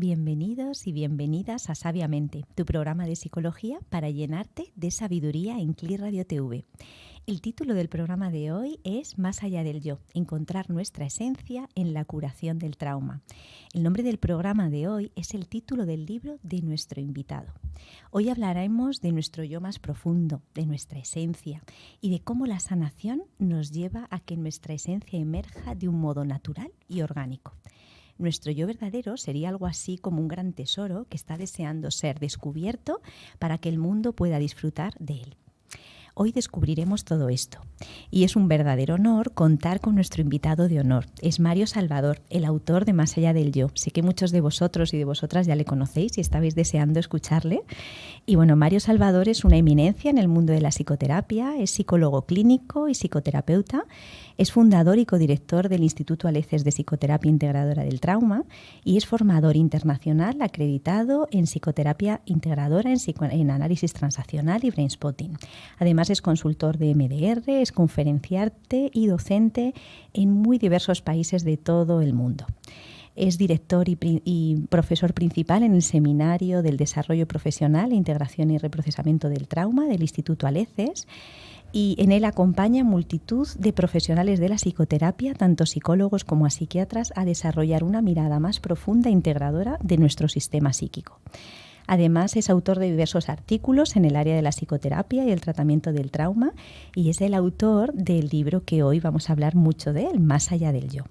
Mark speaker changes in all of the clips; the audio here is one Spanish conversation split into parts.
Speaker 1: Bienvenidos y bienvenidas a Sabiamente, tu programa de psicología para llenarte de sabiduría en CLI Radio TV. El título del programa de hoy es Más allá del yo, encontrar nuestra esencia en la curación del trauma. El nombre del programa de hoy es el título del libro de nuestro invitado. Hoy hablaremos de nuestro yo más profundo, de nuestra esencia y de cómo la sanación nos lleva a que nuestra esencia emerja de un modo natural y orgánico. Nuestro yo verdadero sería algo así como un gran tesoro que está deseando ser descubierto para que el mundo pueda disfrutar de él. Hoy descubriremos todo esto y es un verdadero honor contar con nuestro invitado de honor. Es Mario Salvador, el autor de Más allá del yo. Sé que muchos de vosotros y de vosotras ya le conocéis y estabais deseando escucharle. Y bueno, Mario Salvador es una eminencia en el mundo de la psicoterapia, es psicólogo clínico y psicoterapeuta, es fundador y codirector del Instituto Aleces de Psicoterapia Integradora del Trauma y es formador internacional acreditado en psicoterapia integradora, en análisis transaccional y brainspotting. Además es consultor de MDR, es conferenciante y docente en muy diversos países de todo el mundo. Es director y profesor principal en el Seminario del Desarrollo Profesional, Integración y Reprocesamiento del Trauma del Instituto Aleces y en él acompaña multitud de profesionales de la psicoterapia, tanto psicólogos como a psiquiatras, a desarrollar una mirada más profunda e integradora de nuestro sistema psíquico. Además, es autor de diversos artículos en el área de la psicoterapia y el tratamiento del trauma y es el autor del libro que hoy vamos a hablar mucho de él, Más allá del yo.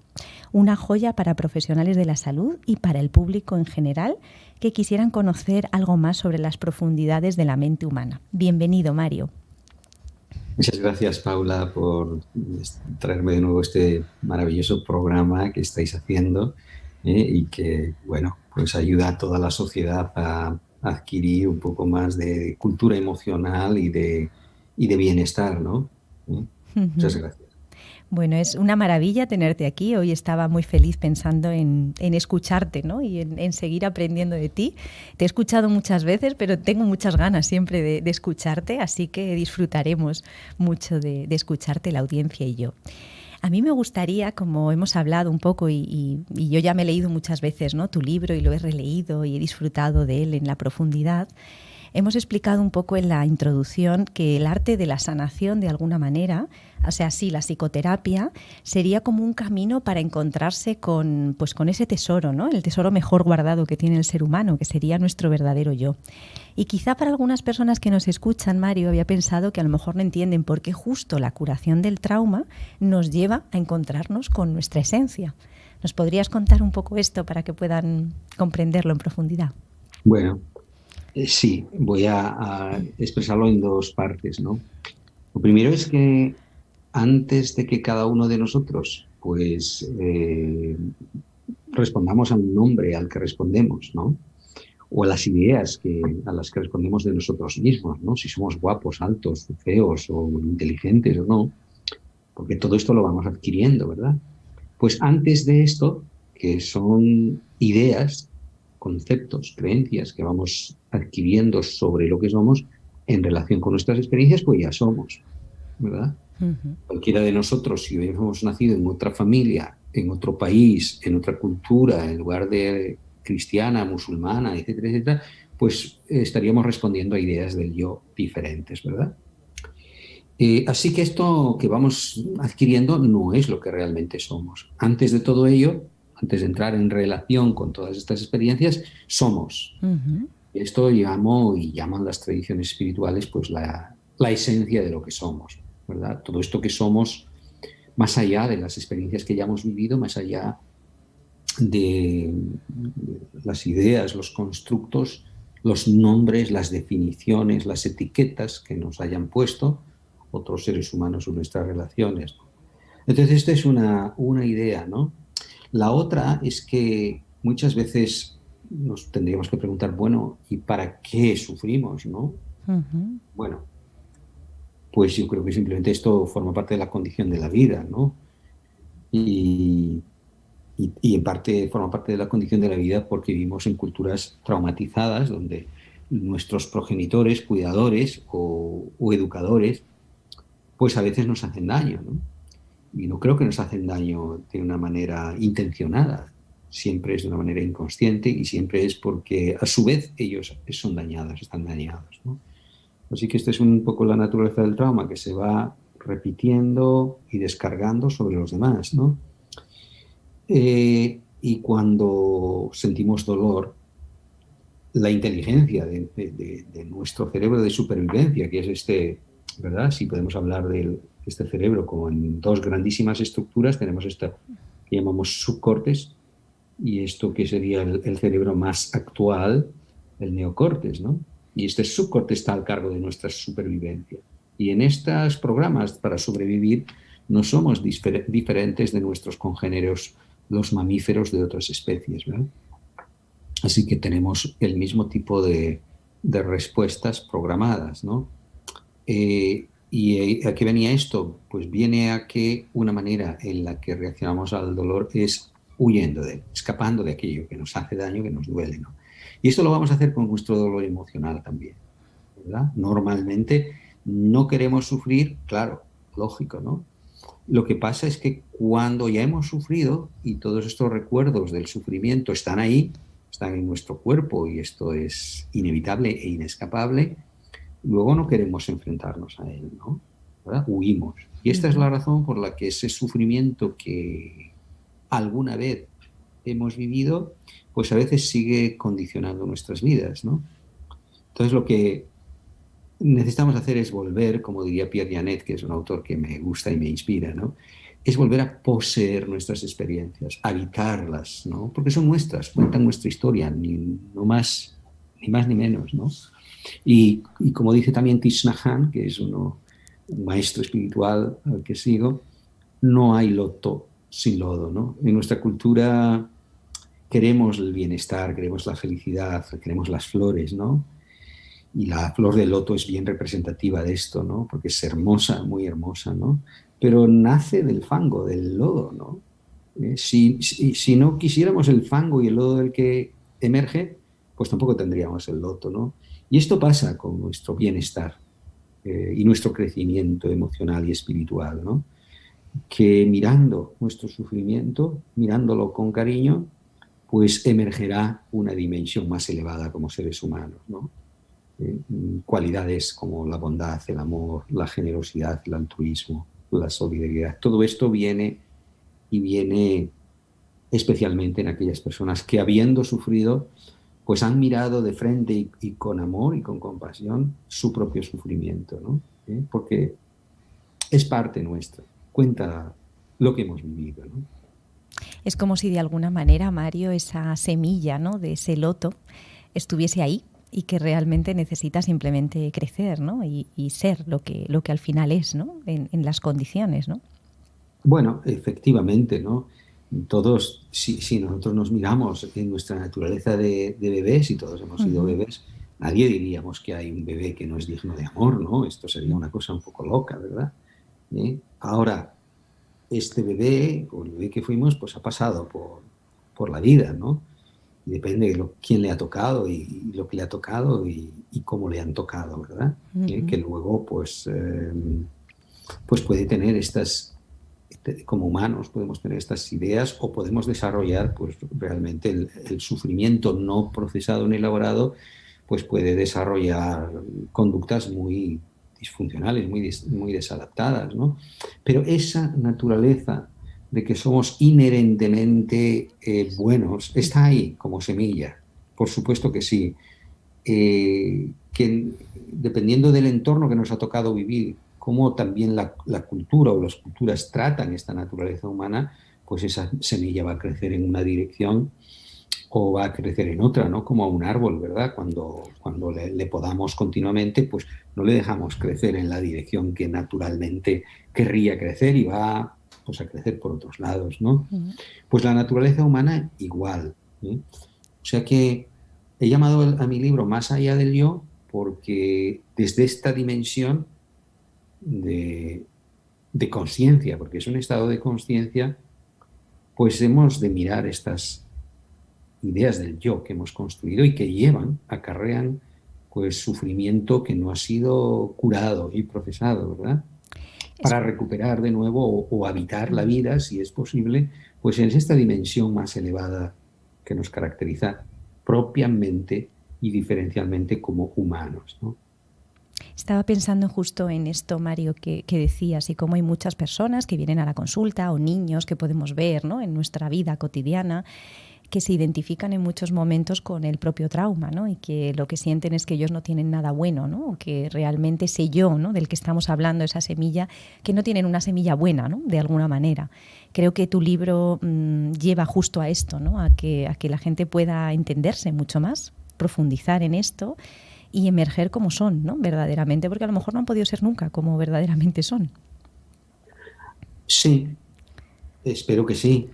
Speaker 1: Una joya para profesionales de la salud y para el público en general que quisieran conocer algo más sobre las profundidades de la mente humana. Bienvenido, Mario.
Speaker 2: Muchas gracias, Paula, por traerme de nuevo este maravilloso programa que estáis haciendo y que, bueno, pues ayuda a toda la sociedad a adquirir un poco más de cultura emocional y de bienestar, ¿no? Muchas gracias.
Speaker 1: Bueno, es una maravilla tenerte aquí. Hoy estaba muy feliz pensando en escucharte, ¿no? Y en seguir aprendiendo de ti. Te he escuchado muchas veces, pero tengo muchas ganas siempre de escucharte, así que disfrutaremos mucho de escucharte la audiencia y yo. A mí me gustaría, como hemos hablado un poco y yo ya me he leído muchas veces, ¿no?, tu libro y lo he releído y he disfrutado de él en la profundidad. Hemos explicado un poco en la introducción que el arte de la sanación, de alguna manera, o sea, sí, la psicoterapia, sería como un camino para encontrarse con ese tesoro, ¿no? El tesoro mejor guardado que tiene el ser humano, que sería nuestro verdadero yo. Y quizá para algunas personas que nos escuchan, Mario, había pensado que a lo mejor no entienden por qué justo la curación del trauma nos lleva a encontrarnos con nuestra esencia. ¿Nos podrías contar un poco esto para que puedan comprenderlo en profundidad?
Speaker 2: Bueno, sí, voy a expresarlo en dos partes, ¿no? Lo primero es que antes de que cada uno de nosotros, pues, respondamos a un nombre al que respondemos, ¿no? O a las ideas a las que respondemos de nosotros mismos, ¿no? Si somos guapos, altos, feos o inteligentes o no, porque todo esto lo vamos adquiriendo, ¿verdad? Pues antes de esto, que son ideas, conceptos, creencias que vamos adquiriendo sobre lo que somos en relación con nuestras experiencias, pues ya somos, ¿verdad?
Speaker 1: Uh-huh.
Speaker 2: Cualquiera de nosotros, si hubiéramos nacido en otra familia, en otro país, en otra cultura, en lugar de cristiana, musulmana, etcétera, etcétera, pues estaríamos respondiendo a ideas del yo diferentes, ¿verdad? Así que esto que vamos adquiriendo no es lo que realmente somos. Antes de todo ello, antes de entrar en relación con todas estas experiencias, somos.
Speaker 1: Uh-huh.
Speaker 2: Esto llaman las tradiciones espirituales pues la esencia de lo que somos, ¿verdad? Todo esto que somos más allá de las experiencias que ya hemos vivido, más allá de las ideas, los constructos, los nombres, las definiciones, las etiquetas que nos hayan puesto otros seres humanos en nuestras relaciones. Entonces, esta es una idea, ¿no? La otra es que muchas veces nos tendríamos que preguntar, bueno, ¿y para qué sufrimos, no?
Speaker 1: Uh-huh.
Speaker 2: Bueno, pues yo creo que simplemente esto forma parte de la condición de la vida, ¿no? Y en parte forma parte de la condición de la vida porque vivimos en culturas traumatizadas donde nuestros progenitores, cuidadores o educadores, pues a veces nos hacen daño, ¿no? Y no creo que nos hacen daño de una manera intencionada. siempre es de una manera inconsciente y siempre es porque a su vez ellos son dañados, están dañados, ¿no? Así que esta es un poco la naturaleza del trauma, que se va repitiendo y descargando sobre los demás, ¿no? Y cuando sentimos dolor, la inteligencia de nuestro cerebro de supervivencia, que es ¿verdad? Si podemos hablar de este cerebro como en dos grandísimas estructuras, tenemos esta que llamamos subcortes y esto que sería el cerebro más actual, el neocortes, ¿no? Y este subcorte está al cargo de nuestra supervivencia. Y en estos programas para sobrevivir no somos diferentes de nuestros congéneros, los mamíferos de otras especies, ¿verdad? Así que tenemos el mismo tipo de respuestas programadas, ¿no? ¿Y a qué venía esto? Pues viene a que una manera en la que reaccionamos al dolor es huyendo de él, escapando de aquello que nos hace daño, que nos duele, ¿no? Y esto lo vamos a hacer con nuestro dolor emocional también, ¿verdad? Normalmente no queremos sufrir, claro, lógico, ¿no? Lo que pasa es que cuando ya hemos sufrido y todos estos recuerdos del sufrimiento están ahí, están en nuestro cuerpo y esto es inevitable e inescapable, luego no queremos enfrentarnos a él, ¿no? ¿Verdad? Huimos. Y esta es la razón por la que ese sufrimiento que alguna vez hemos vivido, pues a veces sigue condicionando nuestras vidas, ¿no? Entonces lo que necesitamos hacer es volver, como diría Pierre Janet, que es un autor que me gusta y me inspira, ¿no? Es volver a poseer nuestras experiencias, habitarlas, ¿no? Porque son nuestras, cuentan nuestra historia, ni más ni menos, ¿no? Y como dice también Thich Nhat Hanh, que es un maestro espiritual al que sigo, no hay loto sin lodo, ¿no? En nuestra cultura queremos el bienestar, queremos la felicidad, queremos las flores, ¿no? Y la flor de loto es bien representativa de esto, ¿no? Porque es hermosa, muy hermosa, ¿no? Pero nace del fango, del lodo, ¿no? Si no quisiéramos el fango y el lodo del que emerge, pues tampoco tendríamos el loto, ¿no? Y esto pasa con nuestro bienestar y nuestro crecimiento emocional y espiritual, ¿no? Que mirando nuestro sufrimiento, mirándolo con cariño, pues emergerá una dimensión más elevada como seres humanos, ¿no? Cualidades como la bondad, el amor, la generosidad, el altruismo, la solidaridad. Todo esto viene especialmente en aquellas personas que, habiendo sufrido, pues han mirado de frente y con amor y con compasión su propio sufrimiento, ¿no? Porque es parte nuestra, cuenta lo que hemos vivido, ¿no?
Speaker 1: Es como si de alguna manera, Mario, esa semilla, ¿no?, de ese loto estuviese ahí y que realmente necesita simplemente crecer, ¿no? Y ser lo que al final es, ¿no? En las condiciones, ¿no?
Speaker 2: Bueno, efectivamente, ¿no? Todos, si nosotros nos miramos en nuestra naturaleza de bebés, y todos hemos sido bebés, nadie diríamos que hay un bebé que no es digno de amor, ¿no? Esto sería una cosa un poco loca, ¿verdad? Ahora, este bebé, o el bebé que fuimos, pues ha pasado por la vida, ¿no? Y depende de quién le ha tocado y lo que le ha tocado y cómo le han tocado, ¿verdad? Que luego, pues puede tener como humanos podemos tener estas ideas o podemos desarrollar, pues realmente el sufrimiento no procesado ni elaborado, pues puede desarrollar conductas muy disfuncionales, muy desadaptadas, ¿no? Pero esa naturaleza de que somos inherentemente buenos está ahí como semilla, por supuesto que sí, que dependiendo del entorno que nos ha tocado vivir, cómo también la cultura o las culturas tratan esta naturaleza humana, pues esa semilla va a crecer en una dirección o va a crecer en otra, ¿no? Como a un árbol, ¿verdad? Cuando le podamos continuamente, pues no le dejamos crecer en la dirección que naturalmente querría crecer y va, pues, a crecer por otros lados, ¿no? Pues la naturaleza humana igual, ¿eh? O sea que he llamado a mi libro Más allá del yo porque desde esta dimensión de consciencia, porque es un estado de conciencia, pues hemos de mirar estas ideas del yo que hemos construido y que acarrean pues sufrimiento que no ha sido curado y procesado, ¿verdad? Para recuperar de nuevo o habitar la vida, si es posible, pues en esta dimensión más elevada que nos caracteriza propiamente y diferencialmente como humanos, ¿no?
Speaker 1: Estaba pensando justo en esto, Mario, que decías, y cómo hay muchas personas que vienen a la consulta o niños que podemos ver, ¿no?, en nuestra vida cotidiana, que se identifican en muchos momentos con el propio trauma, ¿no? Y que lo que sienten es que ellos no tienen nada bueno, ¿no? O que realmente ese yo, ¿no?, del que estamos hablando, esa semilla, que no tienen una semilla buena, ¿no?, de alguna manera. Creo que tu libro lleva justo a esto, ¿no?, a que la gente pueda entenderse mucho más, profundizar en esto y emerger como son, ¿no?, verdaderamente, porque a lo mejor no han podido ser nunca como verdaderamente son.
Speaker 2: Sí, espero que sí.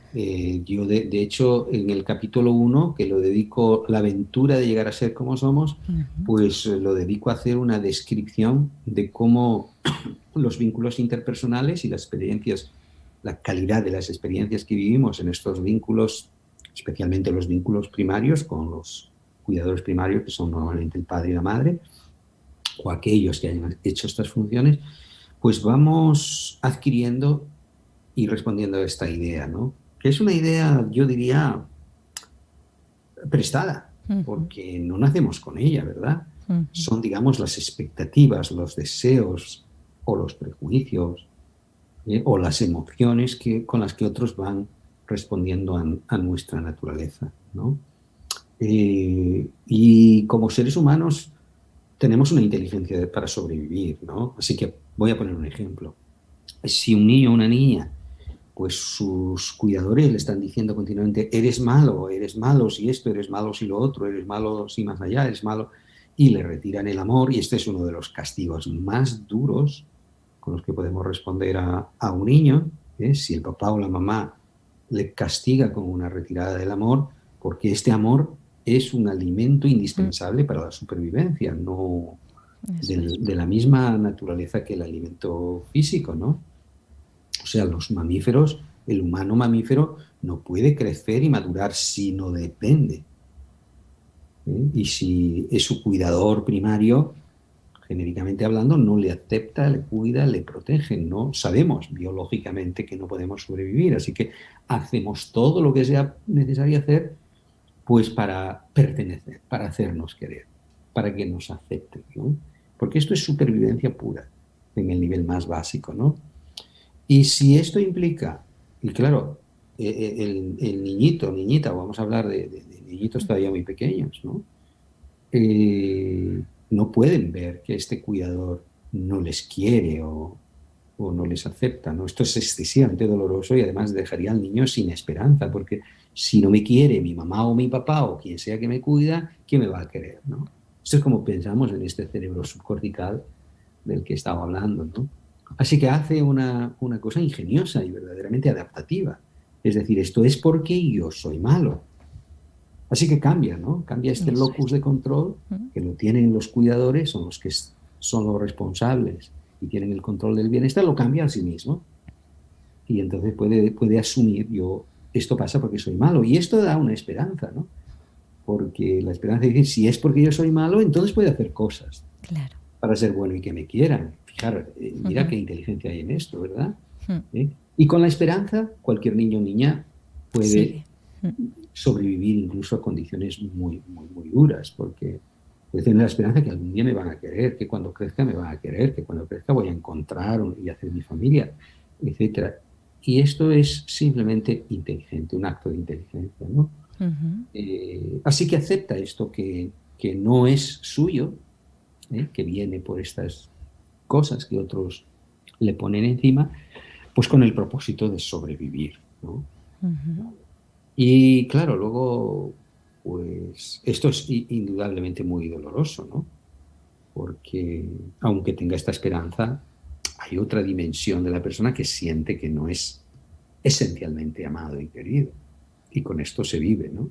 Speaker 2: Yo, de hecho, en el capítulo 1, que lo dedico a la aventura de llegar a ser como somos, pues lo dedico a hacer una descripción de cómo los vínculos interpersonales y las experiencias, la calidad de las experiencias que vivimos en estos vínculos, especialmente los vínculos primarios con los cuidadores primarios, que son normalmente el padre y la madre, o aquellos que hayan hecho estas funciones, pues vamos adquiriendo y respondiendo a esta idea, ¿no? Que es una idea, yo diría, prestada, porque no nacemos con ella, ¿verdad? Son, digamos, las expectativas, los deseos o los prejuicios o las emociones con las que otros van respondiendo a nuestra naturaleza, ¿no? Y como seres humanos tenemos una inteligencia para sobrevivir, ¿no? Así que voy a poner un ejemplo. Si un niño o una niña, pues sus cuidadores le están diciendo continuamente, eres malo si esto, eres malo si lo otro, eres malo si más allá, eres malo, y le retiran el amor, y este es uno de los castigos más duros con los que podemos responder a un niño, si el papá o la mamá le castiga con una retirada del amor, porque este amor es un alimento indispensable para la supervivencia, no de la misma naturaleza que el alimento físico, ¿no? O sea, los mamíferos, el humano mamífero no puede crecer y madurar si no depende. Y si es su cuidador primario, genéricamente hablando, no le acepta, le cuida, le protege. No sabemos biológicamente que no podemos sobrevivir, así que hacemos todo lo que sea necesario hacer, pues para pertenecer, para hacernos querer, para que nos acepten, ¿no? Porque esto es supervivencia pura, en el nivel más básico, ¿no? Y si esto implica, y claro, el niñito, niñita, vamos a hablar de niñitos todavía muy pequeños, ¿no? No pueden ver que este cuidador no les quiere o no les acepta, ¿no? Esto es excesivamente doloroso y además dejaría al niño sin esperanza, porque si no me quiere mi mamá o mi papá o quien sea que me cuida, ¿quién me va a querer, ¿no? Esto es como pensamos en este cerebro subcortical del que estaba hablando, ¿no? Así que hace una cosa ingeniosa y verdaderamente adaptativa. Es decir, esto es porque yo soy malo. Así que cambia, ¿no? Cambia este locus de control que lo tienen los cuidadores, son los que son los responsables y tienen el control del bienestar, lo cambia a sí mismo. Y entonces puede asumir, esto pasa porque soy malo. Y esto da una esperanza, ¿no? Porque la esperanza dice, si es porque yo soy malo, entonces puedo hacer cosas para ser bueno y que me quieran. Fijar, mira qué inteligencia hay en esto, ¿verdad? Y con la esperanza, cualquier niño o niña puede sobrevivir incluso a condiciones muy, muy, muy duras, porque puede tener la esperanza que algún día me van a querer, que cuando crezca me van a querer, que cuando crezca voy a encontrar y hacer mi familia, etc. Y esto es simplemente inteligente, un acto de inteligencia, ¿no? Así que acepta esto que no es suyo, que viene por estas cosas que otros le ponen encima, pues con el propósito de sobrevivir, ¿no? Y claro, luego, pues esto es indudablemente muy doloroso, ¿no? Porque aunque tenga esta esperanza, hay otra dimensión de la persona que siente que no es esencialmente amado y querido. Y con esto se vive, ¿no?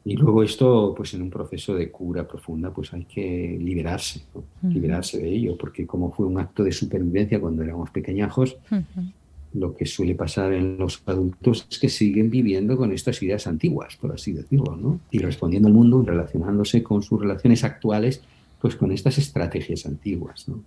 Speaker 2: Y luego esto, pues en un proceso de cura profunda, pues hay que liberarse, ¿no? Liberarse de ello, porque como fue un acto de supervivencia cuando éramos pequeñajos, lo que suele pasar en los adultos es que siguen viviendo con estas ideas antiguas, por así decirlo, ¿no? Y respondiendo al mundo, relacionándose con sus relaciones actuales, pues con estas estrategias antiguas, ¿no?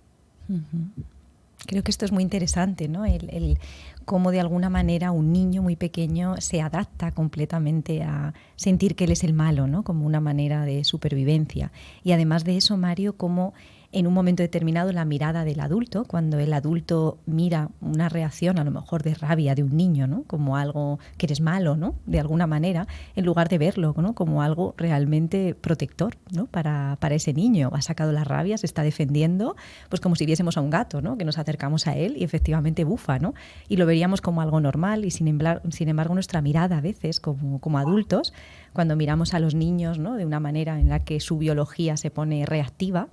Speaker 1: Creo que esto es muy interesante, ¿no? El cómo de alguna manera un niño muy pequeño se adapta completamente a sentir que él es el malo, ¿no? Como una manera de supervivencia. Y además de eso, Mario, cómo en un momento determinado la mirada del adulto, cuando el adulto mira una reacción a lo mejor de rabia de un niño, ¿no? Como algo que eres malo, ¿no? De alguna manera, en lugar de verlo, ¿no? Como algo realmente protector, ¿no? Para ese niño. Ha sacado la rabia, se está defendiendo, pues como si viésemos a un gato, ¿no? Que nos acercamos a él y efectivamente bufa, ¿no? Y lo veríamos como algo normal y sin embargo nuestra mirada a veces como adultos, cuando miramos a los niños, ¿no? De una manera en la que su biología se pone reactiva,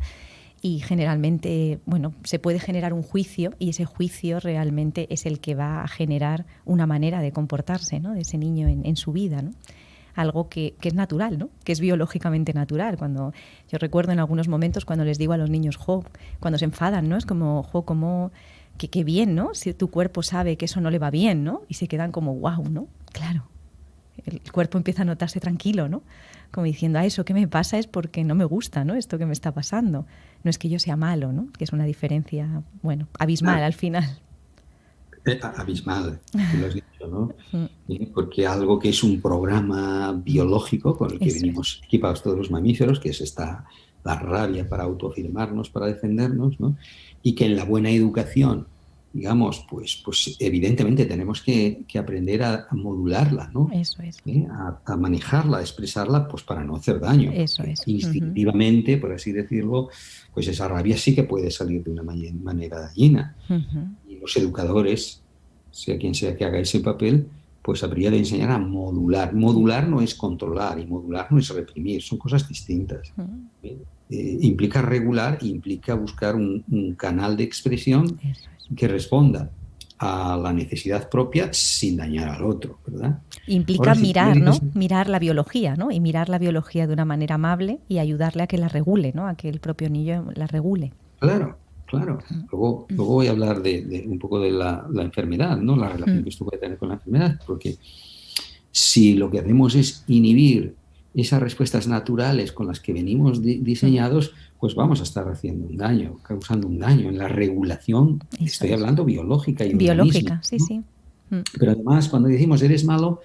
Speaker 1: y generalmente, bueno, se puede generar un juicio y ese juicio realmente es el que va a generar una manera de comportarse, ¿no? De ese niño en su vida, ¿no? Algo que es natural, ¿no? Que es biológicamente natural. Cuando yo recuerdo en algunos momentos cuando les digo a los niños, cuando se enfadan, ¿no? Es como, como qué bien, ¿no? Si tu cuerpo sabe que eso no le va bien, ¿no? Y se quedan como, wow, ¿no? Claro. El cuerpo empieza a notarse tranquilo, ¿no? Como diciendo, eso que me pasa es porque no me gusta, ¿no? Esto que me está pasando. No es que yo sea malo, ¿no? Que es una diferencia, bueno, abismal al final.
Speaker 2: Abismal, tú lo has dicho, ¿no? Porque algo que es un programa biológico con el que venimos equipados todos los mamíferos, que es la rabia para autoafirmarnos, para defendernos, ¿no? Y que en la buena educación, digamos, pues evidentemente tenemos que aprender a modularla, ¿no?
Speaker 1: Eso es.
Speaker 2: A manejarla, a expresarla, pues para no hacer daño.
Speaker 1: Eso es.
Speaker 2: Instintivamente, por así decirlo, pues esa rabia sí que puede salir de una manera dañina. Y los educadores, sea quien sea que haga ese papel, pues habría de enseñar a modular. Modular no es controlar y modular no es reprimir, son cosas distintas. Implica regular, implica buscar un canal de expresión que responda a la necesidad propia sin dañar al otro, ¿verdad?
Speaker 1: Implica
Speaker 2: Ahora,
Speaker 1: mirar, ¿no? Mirar la biología, ¿no? Y mirar la biología de una manera amable y ayudarle a que la regule, ¿no? A que el propio niño la regule.
Speaker 2: Claro. Luego voy a hablar de un poco de la enfermedad, ¿no? La relación que esto puede tener con la enfermedad, porque si lo que hacemos es inhibir esas respuestas naturales con las que venimos diseñados, pues vamos a estar haciendo un daño, causando un daño en la regulación, estoy hablando biológica y
Speaker 1: biológica,
Speaker 2: organismo, ¿no?
Speaker 1: Sí.
Speaker 2: Pero además, cuando decimos eres malo,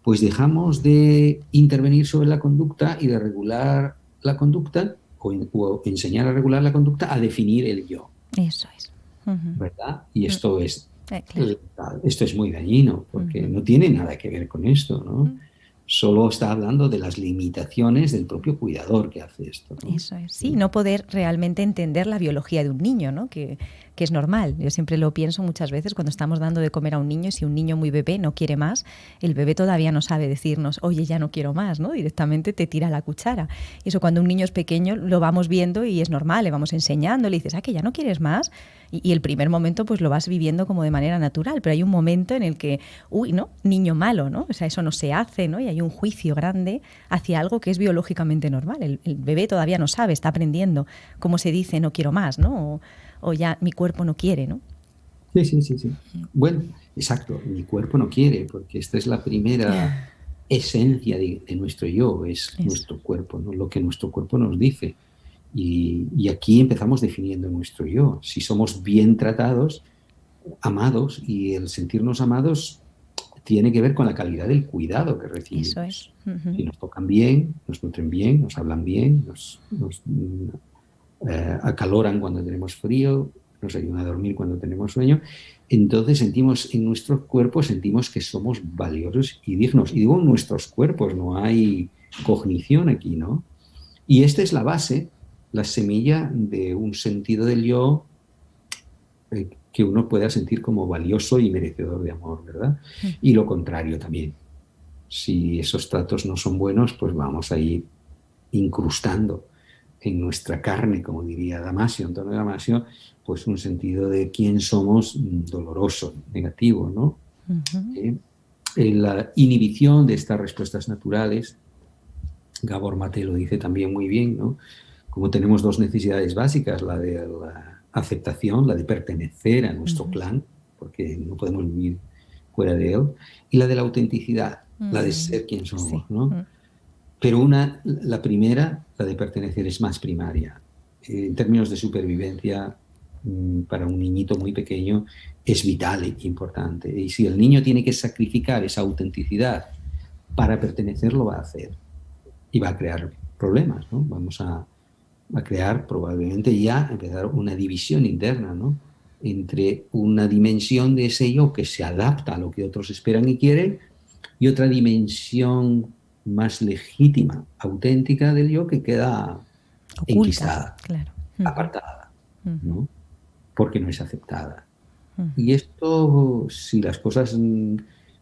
Speaker 2: pues dejamos de intervenir sobre la conducta y de regular la conducta o enseñar a regular la conducta, a definir el yo.
Speaker 1: Eso es.
Speaker 2: ¿Verdad? Y esto es
Speaker 1: claro.
Speaker 2: Esto es muy dañino, porque no tiene nada que ver con esto, ¿no? Solo está hablando de las limitaciones del propio cuidador que hace esto, ¿no?
Speaker 1: Eso es, sí, no poder realmente entender la biología de un niño, ¿no? Que es normal. Yo siempre lo pienso muchas veces cuando estamos dando de comer a un niño, si un niño muy bebé no quiere más, el bebé todavía no sabe decirnos, oye, ya no quiero más, ¿no? Directamente te tira la cuchara. Y eso cuando un niño es pequeño lo vamos viendo y es normal, le vamos enseñando, le dices, que ya no quieres más. Y el primer momento pues lo vas viviendo como de manera natural, pero hay un momento en el que, ¿no? Niño malo, ¿no? O sea, eso no se hace, ¿no? Y hay un juicio grande hacia algo que es biológicamente normal. El bebé todavía no sabe, está aprendiendo cómo se dice no quiero más, ¿no? O ya mi cuerpo no quiere, ¿no?
Speaker 2: Sí. Bueno, exacto, mi cuerpo no quiere, porque esta es la primera esencia de nuestro yo, es nuestro cuerpo, ¿no? Lo que nuestro cuerpo nos dice. Y aquí empezamos definiendo nuestro yo. Si somos bien tratados, amados, y el sentirnos amados tiene que ver con la calidad del cuidado que recibimos.
Speaker 1: Eso es.
Speaker 2: Si nos tocan bien, nos nutren bien, nos hablan bien, nos acaloran cuando tenemos frío, nos ayudan a dormir cuando tenemos sueño, entonces sentimos en nuestros cuerpos, sentimos que somos valiosos y dignos. Y digo en nuestros cuerpos, no hay cognición aquí, ¿no? Y esta es la base, la semilla de un sentido del yo que uno pueda sentir como valioso y merecedor de amor, ¿verdad? Y lo contrario también. Si esos tratos no son buenos, pues vamos a ir incrustando en nuestra carne, como diría Damasio, Antonio Damasio, pues un sentido de quién somos doloroso, negativo, ¿no? La inhibición de estas respuestas naturales, Gabor Maté lo dice también muy bien, ¿no? Como tenemos dos necesidades básicas, la de la aceptación, la de pertenecer a nuestro clan, porque no podemos vivir fuera de él, y la de la autenticidad, la de ser quien somos, ¿no? Pero la primera, la de pertenecer, es más primaria. En términos de supervivencia, para un niñito muy pequeño es vital e importante. Y si el niño tiene que sacrificar esa autenticidad para pertenecer, lo va a hacer. Y va a crear problemas, ¿no? Vamos a crear probablemente ya empezar una división interna, ¿no? Entre una dimensión de ese yo que se adapta a lo que otros esperan y quieren y otra dimensión más legítima, auténtica del yo que queda
Speaker 1: Oculta,
Speaker 2: enquistada,
Speaker 1: claro.
Speaker 2: apartada, ¿no? Porque no es aceptada.
Speaker 1: Uh-huh.
Speaker 2: Y esto, si las cosas,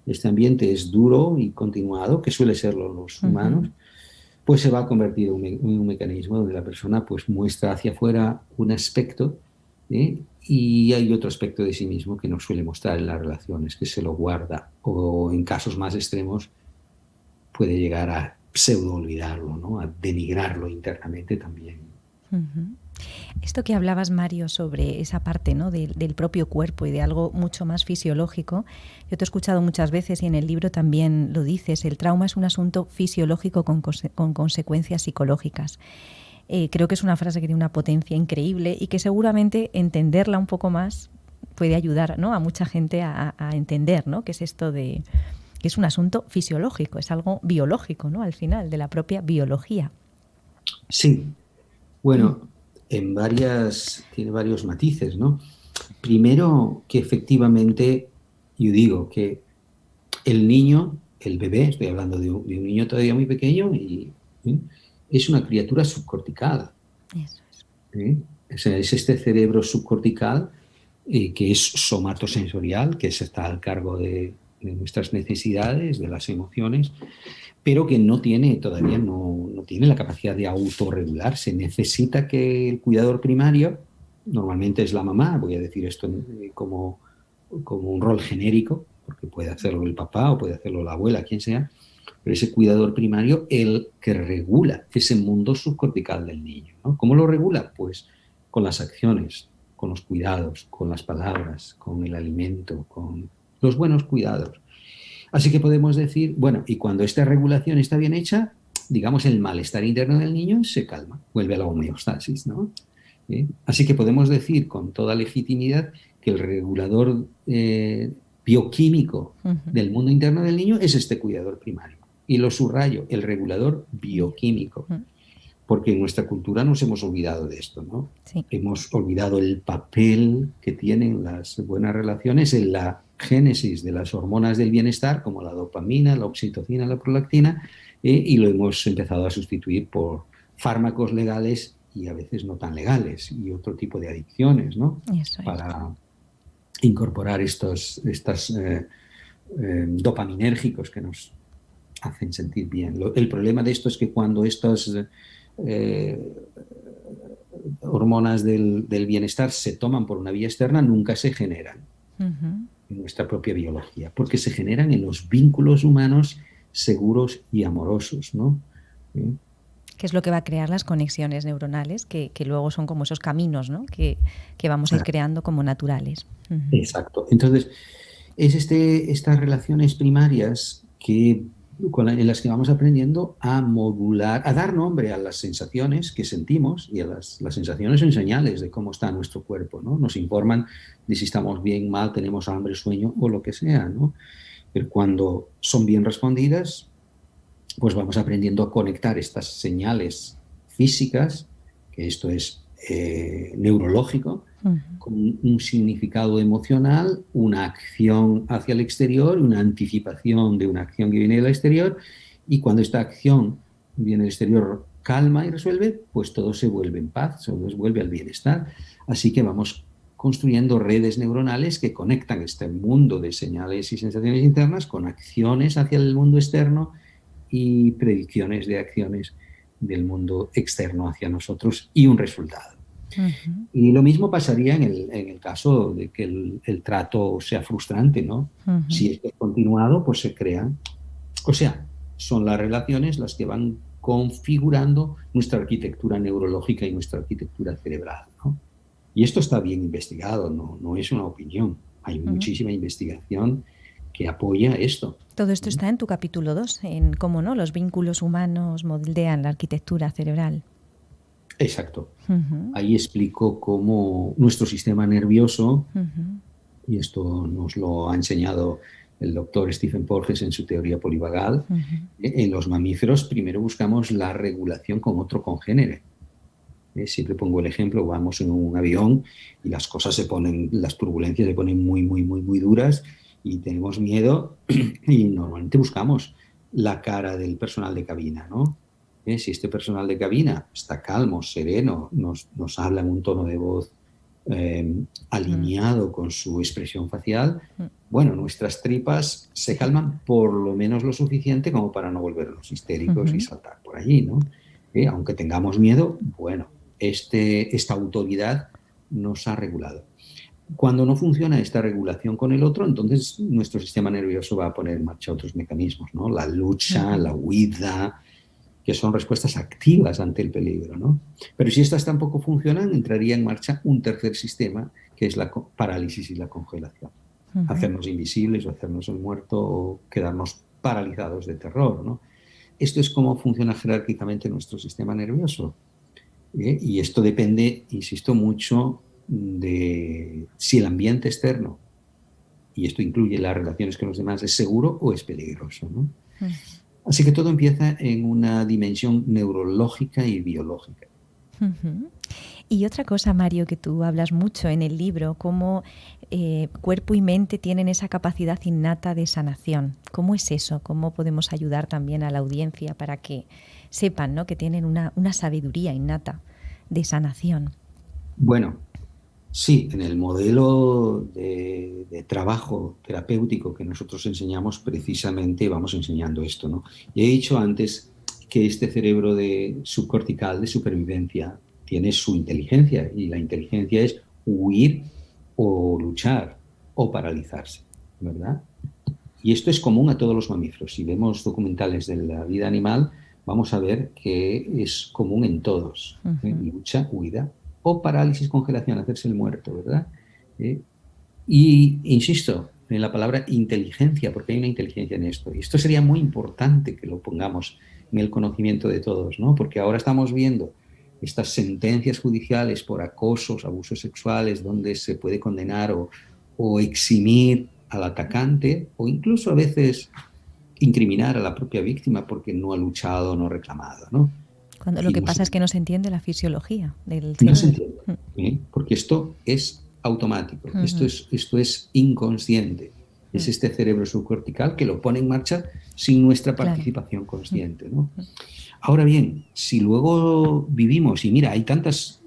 Speaker 2: este ambiente es duro y continuado, que suele serlo los humanos, pues se va a convertir en un mecanismo donde la persona pues muestra hacia afuera un aspecto, y hay otro aspecto de sí mismo que no suele mostrar en las relaciones, que se lo guarda, o en casos más extremos puede llegar a pseudo olvidarlo, ¿no? A denigrarlo internamente también.
Speaker 1: Uh-huh. Esto que hablabas, Mario, sobre esa parte, ¿no? del propio cuerpo y de algo mucho más fisiológico, yo te he escuchado muchas veces y en el libro también lo dices, el trauma es un asunto fisiológico con consecuencias psicológicas. Creo que es una frase que tiene una potencia increíble y que seguramente entenderla un poco más puede ayudar, ¿no? a mucha gente a entender, ¿no? qué es esto de que es un asunto fisiológico, es algo biológico, ¿no? al final, de la propia biología.
Speaker 2: Sí, bueno, tiene varios matices, ¿no? Primero, que efectivamente, yo digo que el niño, el bebé, estoy hablando de un niño todavía muy pequeño, es una criatura subcortical.
Speaker 1: Eso es.
Speaker 2: O sea, es este cerebro subcortical que es somatosensorial, que está al cargo de nuestras necesidades, de las emociones, pero que todavía no tiene la capacidad de autorregularse. Necesita que el cuidador primario, normalmente es la mamá, voy a decir esto como un rol genérico, porque puede hacerlo el papá o puede hacerlo la abuela, quien sea, pero ese cuidador primario, el que regula ese mundo subcortical del niño, ¿no? ¿Cómo lo regula? Pues con las acciones, con los cuidados, con las palabras, con el alimento, con los buenos cuidados. Así que podemos decir, bueno, y cuando esta regulación está bien hecha, digamos, el malestar interno del niño se calma, vuelve a la homeostasis, ¿no? Así que podemos decir con toda legitimidad que el regulador bioquímico del mundo interno del niño es este cuidador primario. Y lo subrayo, el regulador bioquímico, porque en nuestra cultura nos hemos olvidado de esto, ¿no?
Speaker 1: Sí.
Speaker 2: Hemos olvidado el papel que tienen las buenas relaciones en la génesis de las hormonas del bienestar, como la dopamina, la oxitocina, la prolactina, y lo hemos empezado a sustituir por fármacos legales y a veces no tan legales, y otro tipo de adicciones, ¿no?
Speaker 1: Eso es.
Speaker 2: Para incorporar estos dopaminérgicos que nos hacen sentir bien. El problema de esto es que cuando estas hormonas del bienestar se toman por una vía externa, nunca se generan en nuestra propia biología, porque se generan en los vínculos humanos seguros y amorosos, ¿no?
Speaker 1: Que es lo que va a crear las conexiones neuronales, que luego son como esos caminos, ¿no? que vamos a ir creando como naturales.
Speaker 2: Exacto. Entonces, es estas relaciones primarias en las que vamos aprendiendo a modular, a dar nombre a las sensaciones que sentimos, y a las sensaciones son señales de cómo está nuestro cuerpo, ¿no? Nos informan de si estamos bien, mal, tenemos hambre, sueño o lo que sea, ¿no? Pero cuando son bien respondidas, pues vamos aprendiendo a conectar estas señales físicas, que esto es neurológico, con un significado emocional, una acción hacia el exterior, una anticipación de una acción que viene del exterior, y cuando esta acción viene del exterior, calma y resuelve, pues todo se vuelve en paz, se vuelve al bienestar. Así que vamos construyendo redes neuronales que conectan este mundo de señales y sensaciones internas con acciones hacia el mundo externo y predicciones de acciones del mundo externo hacia nosotros y un resultado. Y lo mismo pasaría en el caso de que el trato sea frustrante, ¿no? Si es continuado, pues se crean. O sea, son las relaciones las que van configurando nuestra arquitectura neurológica y nuestra arquitectura cerebral, ¿no? Y esto está bien investigado, no es una opinión. Hay muchísima investigación que apoya esto.
Speaker 1: Todo esto está en tu capítulo 2, en cómo no los vínculos humanos moldean la arquitectura cerebral.
Speaker 2: Exacto.
Speaker 1: Ujú,
Speaker 2: Ahí explico cómo nuestro sistema nervioso,
Speaker 1: ujú,
Speaker 2: y esto nos lo ha enseñado el doctor Stephen Porges en su teoría polivagal,
Speaker 1: ujú,
Speaker 2: en los mamíferos primero buscamos la regulación con otro congénere. Siempre pongo el ejemplo, vamos en un avión y las cosas se ponen, las turbulencias se ponen muy, muy, muy, muy duras y tenemos miedo y normalmente buscamos la cara del personal de cabina, ¿no? Si este personal de cabina está calmo, sereno, nos habla en un tono de voz
Speaker 1: mm,
Speaker 2: alineado con su expresión facial,
Speaker 1: mm,
Speaker 2: bueno, nuestras tripas se
Speaker 1: sí.
Speaker 2: calman por lo menos lo suficiente como para no volvernos histéricos y
Speaker 1: Ujú,
Speaker 2: saltar por allí, ¿no? Aunque tengamos miedo, bueno, esta autoridad nos ha regulado. Cuando no funciona esta regulación con el otro, entonces nuestro sistema nervioso va a poner en marcha otros mecanismos, ¿no? La lucha,
Speaker 1: ujú,
Speaker 2: la huida, que son respuestas activas ante el peligro, ¿no? Pero si estas tampoco funcionan, entraría en marcha un tercer sistema, que es la parálisis y la congelación.
Speaker 1: ujú.
Speaker 2: Hacernos invisibles o hacernos el muerto o quedarnos paralizados de terror, ¿no? Esto es cómo funciona jerárquicamente nuestro sistema nervioso. Y esto depende, insisto, mucho de si el ambiente externo, y esto incluye las relaciones con los demás, es seguro o es peligroso, ¿no?
Speaker 1: Mm,
Speaker 2: Así que todo empieza en una dimensión neurológica y biológica.
Speaker 1: ujú. Y otra cosa, Mario, que tú hablas mucho en el libro, cómo cuerpo y mente tienen esa capacidad innata de sanación. ¿Cómo es eso? ¿Cómo podemos ayudar también a la audiencia para que sepan, ¿no?, que tienen una sabiduría innata de sanación?
Speaker 2: Bueno, sí, en el modelo de trabajo terapéutico que nosotros enseñamos, precisamente vamos enseñando esto, ¿no? Y he dicho antes que este cerebro subcortical de supervivencia tiene su inteligencia y la inteligencia es huir o luchar o paralizarse, ¿verdad? Y esto es común a todos los mamíferos. Si vemos documentales de la vida animal, vamos a ver que es común en todos.
Speaker 1: Ujú,
Speaker 2: Lucha, huida o parálisis, congelación, hacerse el muerto, ¿verdad? ¿Eh? Y insisto en la palabra inteligencia, porque hay una inteligencia en esto. Y esto sería muy importante que lo pongamos en el conocimiento de todos, ¿no? Porque ahora estamos viendo estas sentencias judiciales por acosos, abusos sexuales, donde se puede condenar o eximir al atacante o incluso a veces incriminar a la propia víctima porque no ha luchado, no ha reclamado, ¿no?
Speaker 1: cuando lo
Speaker 2: Y
Speaker 1: que
Speaker 2: no se,
Speaker 1: pasa es que no se entiende la fisiología del
Speaker 2: no se
Speaker 1: cerebro.
Speaker 2: entiende, porque esto es automático, esto
Speaker 1: Ujú,
Speaker 2: esto es inconsciente. Es
Speaker 1: ujú,
Speaker 2: este cerebro subcortical que lo pone en marcha sin nuestra
Speaker 1: claro.
Speaker 2: participación consciente, ¿no? Ahora bien, si luego vivimos, y mira, hay tantas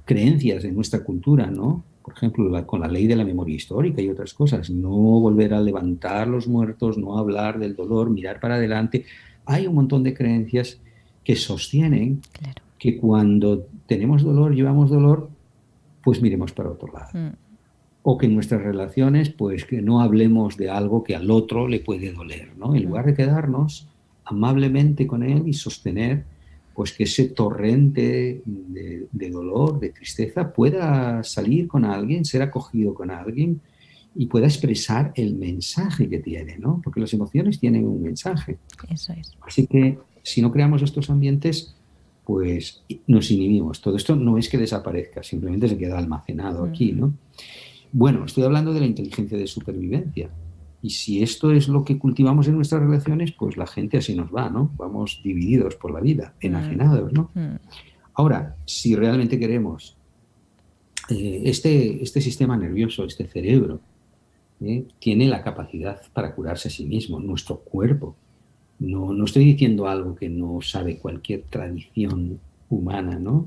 Speaker 2: creencias en nuestra cultura, ¿no? Por ejemplo, con la ley de la memoria histórica y otras cosas, no volver a levantar los muertos, no hablar del dolor, mirar para adelante. Hay un montón de creencias que sostienen
Speaker 1: Claro.
Speaker 2: que cuando tenemos dolor, llevamos dolor, pues miremos para otro lado.
Speaker 1: Mm,
Speaker 2: O que en nuestras relaciones, pues que no hablemos de algo que al otro le puede doler, ¿no? En
Speaker 1: mm,
Speaker 2: lugar de quedarnos amablemente con él y sostener, pues que ese torrente de dolor, de tristeza, pueda salir con alguien, ser acogido con alguien y pueda expresar el mensaje que tiene, ¿no? Porque las emociones tienen un mensaje.
Speaker 1: eso es.
Speaker 2: Así que si no creamos estos ambientes, pues nos inhibimos. Todo esto no es que desaparezca, simplemente se queda almacenado aquí,
Speaker 1: Ujú,
Speaker 2: ¿no? Bueno, estoy hablando de la inteligencia de supervivencia. Y si esto es lo que cultivamos en nuestras relaciones, pues la gente así nos va, ¿no? Vamos divididos por la vida,
Speaker 1: mm,
Speaker 2: enajenados, ¿no?
Speaker 1: mm,
Speaker 2: Ahora, si realmente queremos este sistema nervioso, este cerebro, tiene la capacidad para curarse a sí mismo, nuestro cuerpo. No estoy diciendo algo que no sabe cualquier tradición humana, ¿no?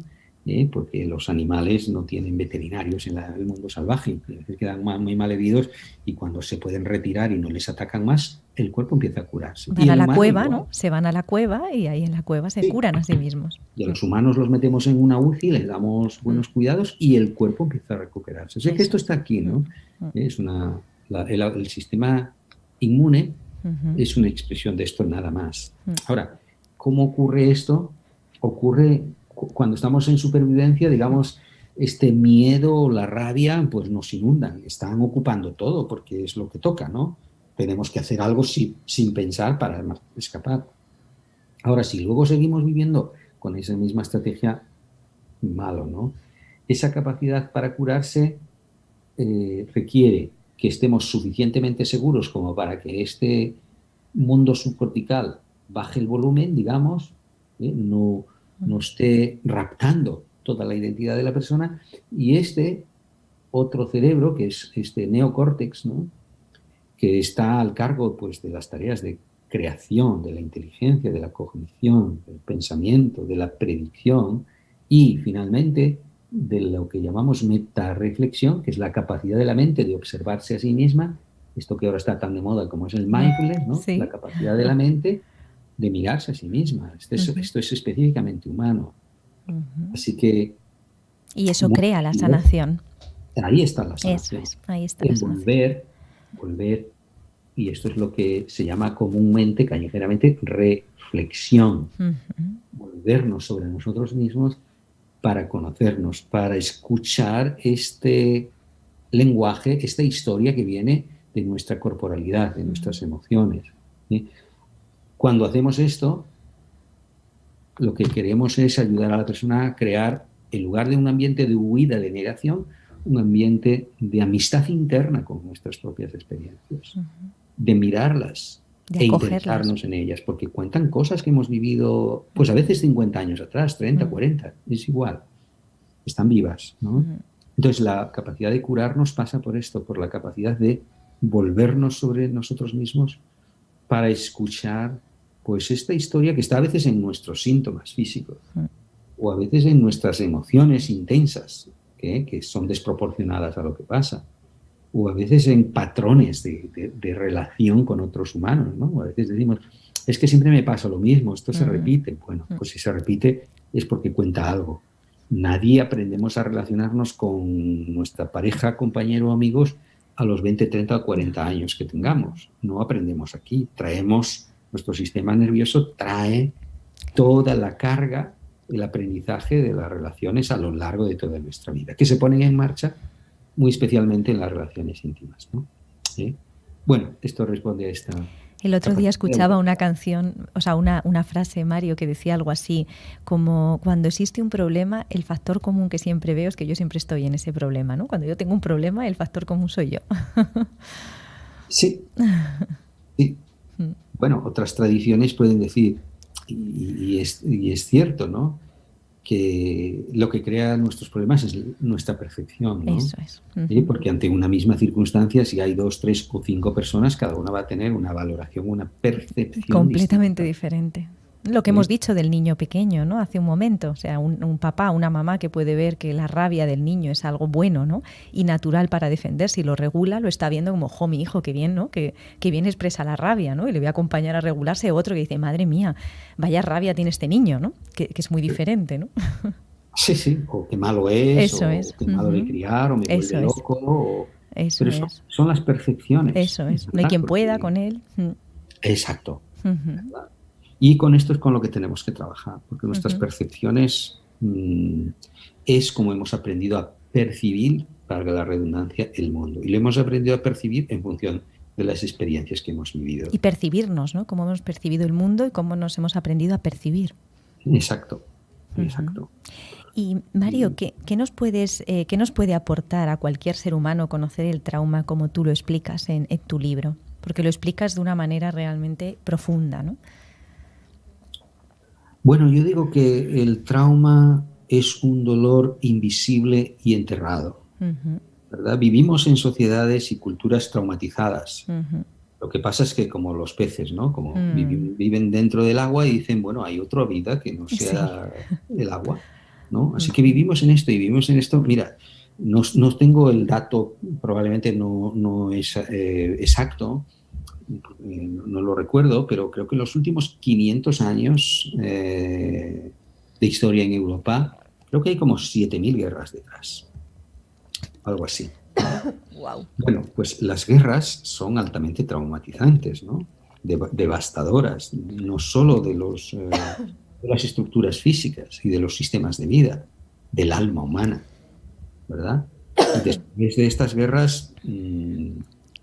Speaker 2: Porque los animales no tienen veterinarios en el mundo salvaje, y a veces quedan muy mal heridos y cuando se pueden retirar y no les atacan más, el cuerpo empieza a curarse. Y
Speaker 1: van a
Speaker 2: el
Speaker 1: la
Speaker 2: humano
Speaker 1: cueva,
Speaker 2: igual.
Speaker 1: ¿no? Se van a la cueva y ahí en la cueva se
Speaker 2: Sí.
Speaker 1: curan a sí mismos.
Speaker 2: Y a
Speaker 1: Mm,
Speaker 2: los humanos los metemos en una UCI, les damos
Speaker 1: mm,
Speaker 2: buenos cuidados y el cuerpo empieza a recuperarse. O sea que
Speaker 1: eso
Speaker 2: esto
Speaker 1: es.
Speaker 2: está aquí,
Speaker 1: Mm,
Speaker 2: ¿no?
Speaker 1: mm,
Speaker 2: Es el sistema inmune
Speaker 1: ujú,
Speaker 2: es una expresión de esto nada más.
Speaker 1: mm,
Speaker 2: Ahora, ¿cómo ocurre esto? Ocurre cuando estamos en supervivencia, digamos, este miedo o la rabia, pues nos inundan, están ocupando todo porque es lo que toca, ¿no? Tenemos que hacer algo sin pensar para escapar. Ahora, si luego seguimos viviendo con esa misma estrategia, malo, ¿no? Esa capacidad para curarse requiere que estemos suficientemente seguros como para que este mundo subcortical baje el volumen, digamos, no esté raptando toda la identidad de la persona, y este otro cerebro, que es este neocórtex, ¿no?, que está al cargo, pues, de las tareas de creación, de la inteligencia, de la cognición, del pensamiento, de la predicción y, finalmente, de lo que llamamos metarreflexión, que es la capacidad de la mente de observarse a sí misma, esto que ahora está tan de moda como es el mindfulness, ¿no?
Speaker 1: Sí.
Speaker 2: La capacidad de la mente de mirarse a sí misma. Esto es específicamente humano. Así que...
Speaker 1: Y eso crea la sanación.
Speaker 2: Ahí está la sanación.
Speaker 1: Eso es, ahí está la
Speaker 2: sanación. Volver, y esto es lo que se llama comúnmente, callejeramente, reflexión. Volvernos sobre nosotros mismos para conocernos, para escuchar este lenguaje, esta historia que viene de nuestra corporalidad, de nuestras emociones. ¿Sí? Cuando hacemos esto, lo que queremos es ayudar a la persona a crear, en lugar de un ambiente de huida, de negación, un ambiente de amistad interna con nuestras propias experiencias, de mirarlas e interesarnos en ellas, porque cuentan cosas que hemos vivido, pues a veces 50 años atrás, 30, 40, es igual, están vivas, ¿no? Entonces la capacidad de curarnos pasa por esto, por la capacidad de volvernos sobre nosotros mismos para escuchar, pues, esta historia que está a veces en nuestros síntomas físicos o a veces en nuestras emociones intensas, que son desproporcionadas a lo que pasa, o a veces en patrones de relación con otros humanos, ¿no? A veces decimos, es que siempre me pasa lo mismo, esto se repite. Bueno, pues si se repite es porque cuenta algo. Nadie aprendemos a relacionarnos con nuestra pareja, compañero o amigos a los 20, 30 o 40 años que tengamos. No aprendemos aquí. Nuestro sistema nervioso trae toda la carga, el aprendizaje de las relaciones a lo largo de toda nuestra vida, que se ponen en marcha muy especialmente en las relaciones íntimas, ¿no? ¿Sí? Bueno, esto responde a esta...
Speaker 1: El otro día escuchaba una canción, o sea, una frase, Mario, que decía algo así, como cuando existe un problema, el factor común que siempre veo es que yo siempre estoy en ese problema, ¿no? Cuando yo tengo un problema, el factor común soy yo.
Speaker 2: Sí. Sí. Bueno, otras tradiciones pueden decir, y es cierto, ¿no?, que lo que crea nuestros problemas es nuestra percepción, ¿no?
Speaker 1: Eso es.
Speaker 2: ¿Sí? Porque ante una misma circunstancia, si hay 2, 3 o 5 personas, cada una va a tener una valoración, una percepción
Speaker 1: completamente diferente. Lo que hemos dicho del niño pequeño, ¿no? Hace un momento, o sea, un papá, una mamá que puede ver que la rabia del niño es algo bueno, ¿no?, y natural para defenderse, y lo regula, lo está viendo como, jo, mi hijo, qué bien, ¿no?, que bien expresa la rabia, ¿no?, y le voy a acompañar a regularse. Otro que dice, madre mía, vaya rabia tiene este niño, ¿no?, que es muy diferente, ¿no?
Speaker 2: Sí, sí, o qué malo es,
Speaker 1: eso
Speaker 2: o
Speaker 1: es.
Speaker 2: qué malo de criar, o me vuelve loco, o...
Speaker 1: Eso
Speaker 2: pero son las percepciones.
Speaker 1: Eso es, no hay quien pueda con él.
Speaker 2: Exacto. Y con esto es con lo que tenemos que trabajar, porque nuestras percepciones es como hemos aprendido a percibir, valga la redundancia, el mundo. Y lo hemos aprendido a percibir en función de las experiencias que hemos vivido.
Speaker 1: Y percibirnos, ¿no? Cómo hemos percibido el mundo y cómo nos hemos aprendido a percibir.
Speaker 2: Exacto, exacto.
Speaker 1: Y Mario, ¿qué nos puede aportar a cualquier ser humano conocer el trauma como tú lo explicas en tu libro? Porque lo explicas de una manera realmente profunda, ¿no?
Speaker 2: Bueno, yo digo que el trauma es un dolor invisible y enterrado, ¿verdad? Vivimos en sociedades y culturas traumatizadas. Lo que pasa es que como los peces, ¿no? Como viven dentro del agua y dicen, bueno, hay otra vida que no sea el agua, ¿no? Así que vivimos en esto y vivimos en esto. Mira, no tengo el dato, probablemente no es exacto, no lo recuerdo, pero creo que en los últimos 500 años de historia en Europa, creo que hay como 7.000 guerras detrás. Algo así.
Speaker 1: Wow.
Speaker 2: Bueno, pues las guerras son altamente traumatizantes, ¿no? Devastadoras, no solo de las estructuras físicas y de los sistemas de vida, del alma humana, ¿verdad? Y después de estas guerras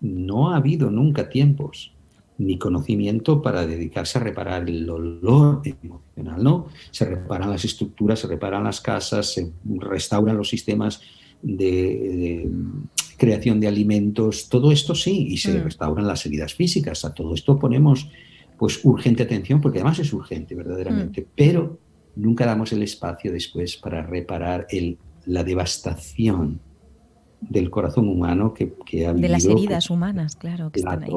Speaker 2: no ha habido nunca tiempos ni conocimiento para dedicarse a reparar el dolor emocional, ¿no? Se reparan las estructuras, se reparan las casas, se restauran los sistemas de creación de alimentos, todo esto sí, y se restauran las heridas físicas. A todo esto ponemos pues urgente atención, porque además es urgente verdaderamente, pero nunca damos el espacio después para reparar la devastación del corazón humano que ha vivido.
Speaker 1: De las heridas humanas, claro, que están ahí.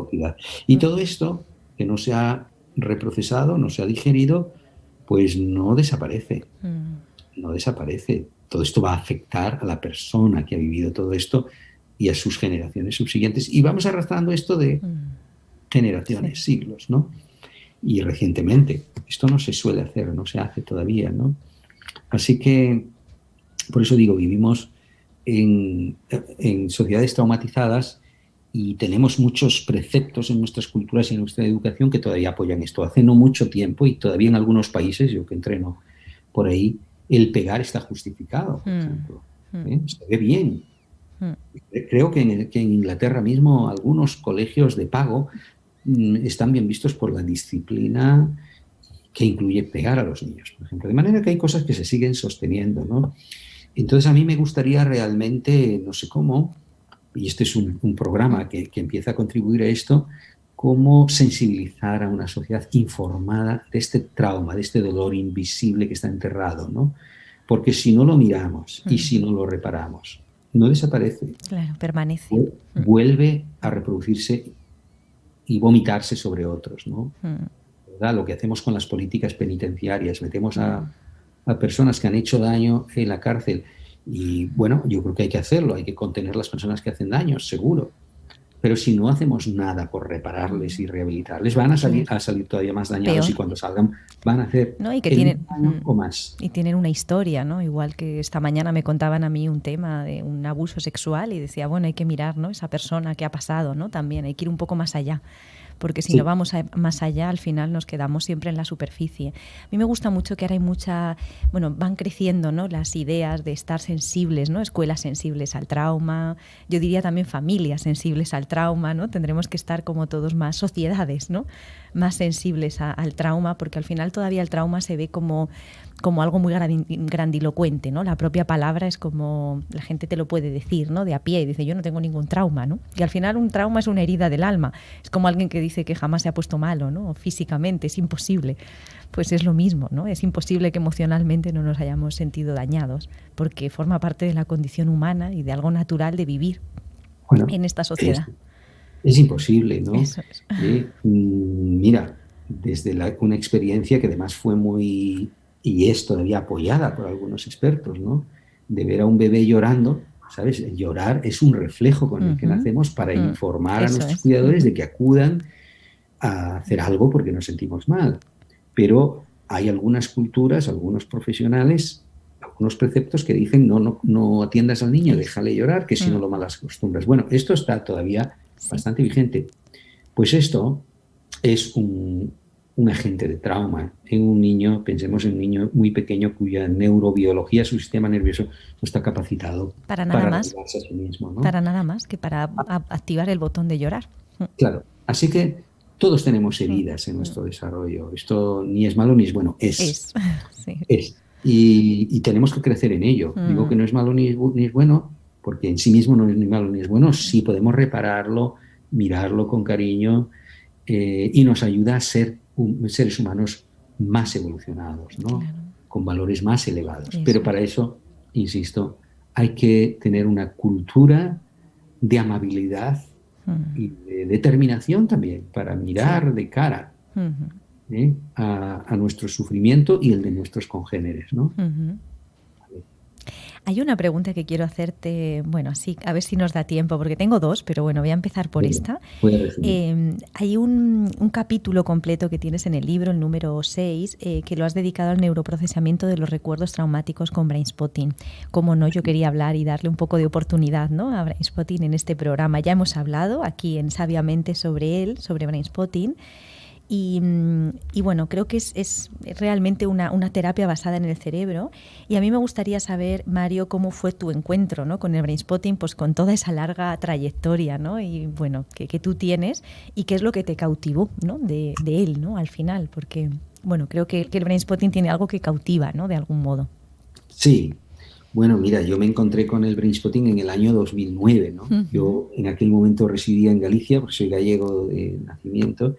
Speaker 2: Y todo esto que no se ha reprocesado, no se ha digerido, pues no desaparece. No desaparece. Todo esto va a afectar a la persona que ha vivido todo esto y a sus generaciones subsiguientes. Y vamos arrastrando esto de generaciones, siglos, ¿no? Y recientemente. Esto no se suele hacer, no se hace todavía, ¿no? Así que, por eso digo, vivimos en sociedades traumatizadas y tenemos muchos preceptos en nuestras culturas y en nuestra educación que todavía apoyan esto. Hace no mucho tiempo, y todavía en algunos países, yo que entreno por ahí, el pegar está justificado, por ejemplo. Se ve bien. Creo que en Inglaterra mismo algunos colegios de pago están bien vistos por la disciplina que incluye pegar a los niños, por ejemplo. De manera que hay cosas que se siguen sosteniendo, ¿no? Entonces a mí me gustaría realmente, no sé cómo, y este es un programa que empieza a contribuir a esto, cómo sensibilizar a una sociedad informada de este trauma, de este dolor invisible que está enterrado, ¿no? Porque si no lo miramos y si no lo reparamos, no desaparece.
Speaker 1: Claro, permanece.
Speaker 2: Vuelve a reproducirse y vomitarse sobre otros, ¿no? ¿Verdad? Lo que hacemos con las políticas penitenciarias, metemos a personas que han hecho daño en la cárcel y, bueno, yo creo que hay que hacerlo, hay que contener las personas que hacen daño, seguro. Pero si no hacemos nada por repararles y rehabilitarles, van a salir todavía más dañados. Peor. Y cuando salgan van a hacer daño o más.
Speaker 1: Y tienen una historia, ¿no? Igual que esta mañana me contaban a mí un tema de un abuso sexual y decía, bueno, hay que mirar, ¿no? Esa persona que ha pasado, ¿no? También hay que ir un poco más allá. Porque si no vamos más allá, al final nos quedamos siempre en la superficie. A mí me gusta mucho que ahora van creciendo, ¿no? Las ideas de estar sensibles, ¿no? Escuelas sensibles al trauma, yo diría también familias sensibles al trauma, ¿no? Tendremos que estar como todos más sociedades, ¿no? Más sensibles al trauma, porque al final todavía el trauma se ve como algo muy grandilocuente, ¿no? La propia palabra es como, la gente te lo puede decir, ¿no? De a pie, y dice, yo no tengo ningún trauma, ¿no? Y al final un trauma es una herida del alma. Es como alguien que dice que jamás se ha puesto malo, ¿no? Físicamente, es imposible. Pues es lo mismo, ¿no? Es imposible que emocionalmente no nos hayamos sentido dañados, porque forma parte de la condición humana y de algo natural de vivir en esta sociedad.
Speaker 2: Es imposible, ¿no?
Speaker 1: Eso es.
Speaker 2: Mira, desde una experiencia que además fue muy... y es todavía apoyada por algunos expertos, ¿no? De ver a un bebé llorando, ¿sabes? Llorar es un reflejo con el que nacemos para informar a nuestros cuidadores de que acudan a hacer algo porque nos sentimos mal. Pero hay algunas culturas, algunos profesionales, algunos preceptos que dicen no atiendas al niño, déjale llorar, que si no lo malas costumbres. Bueno, esto está todavía bastante vigente. Pues esto es un agente de trauma en un niño, pensemos en un niño muy pequeño cuya neurobiología, su sistema nervioso, no está capacitado
Speaker 1: para regularse
Speaker 2: a sí mismo, ¿no?
Speaker 1: Para nada más que para activar el botón de llorar.
Speaker 2: Claro, así que todos tenemos heridas en nuestro desarrollo. Esto ni es malo ni es bueno, es.
Speaker 1: Sí.
Speaker 2: Es. Y tenemos que crecer en ello. Digo que no es malo ni es bueno, porque en sí mismo no es ni malo ni es bueno. Sí podemos repararlo, mirarlo con cariño y nos ayuda a ser seres humanos más evolucionados, ¿no?
Speaker 1: Claro.
Speaker 2: Con valores más elevados.
Speaker 1: Eso.
Speaker 2: Pero para eso, insisto, hay que tener una cultura de amabilidad y de determinación también para mirar de cara a nuestro sufrimiento y el de nuestros congéneres, ¿no?
Speaker 1: Hay una pregunta que quiero hacerte, sí, a ver si nos da tiempo, porque tengo dos, pero bueno, voy a empezar por esta. Hay un capítulo completo que tienes en el libro, el número 6, que lo has dedicado al neuroprocesamiento de los recuerdos traumáticos con Brainspotting. Como no, yo quería hablar y darle un poco de oportunidad, ¿no?, a Brainspotting en este programa. Ya hemos hablado aquí en Sabiamente sobre él, sobre Brainspotting. Y bueno, creo que es realmente una terapia basada en el cerebro. Y a mí me gustaría saber, Mario, cómo fue tu encuentro, ¿no?, con el Brainspotting, pues con toda esa larga trayectoria, ¿no?, y bueno, que tú tienes, y qué es lo que te cautivó, ¿no?, de él, ¿no?, al final, porque bueno, creo que el Brainspotting tiene algo que cautiva, ¿no?, de algún modo.
Speaker 2: Sí, bueno, mira, yo me encontré con el Brainspotting en el año 2009, ¿no? Yo en aquel momento residía en Galicia, porque soy gallego de nacimiento,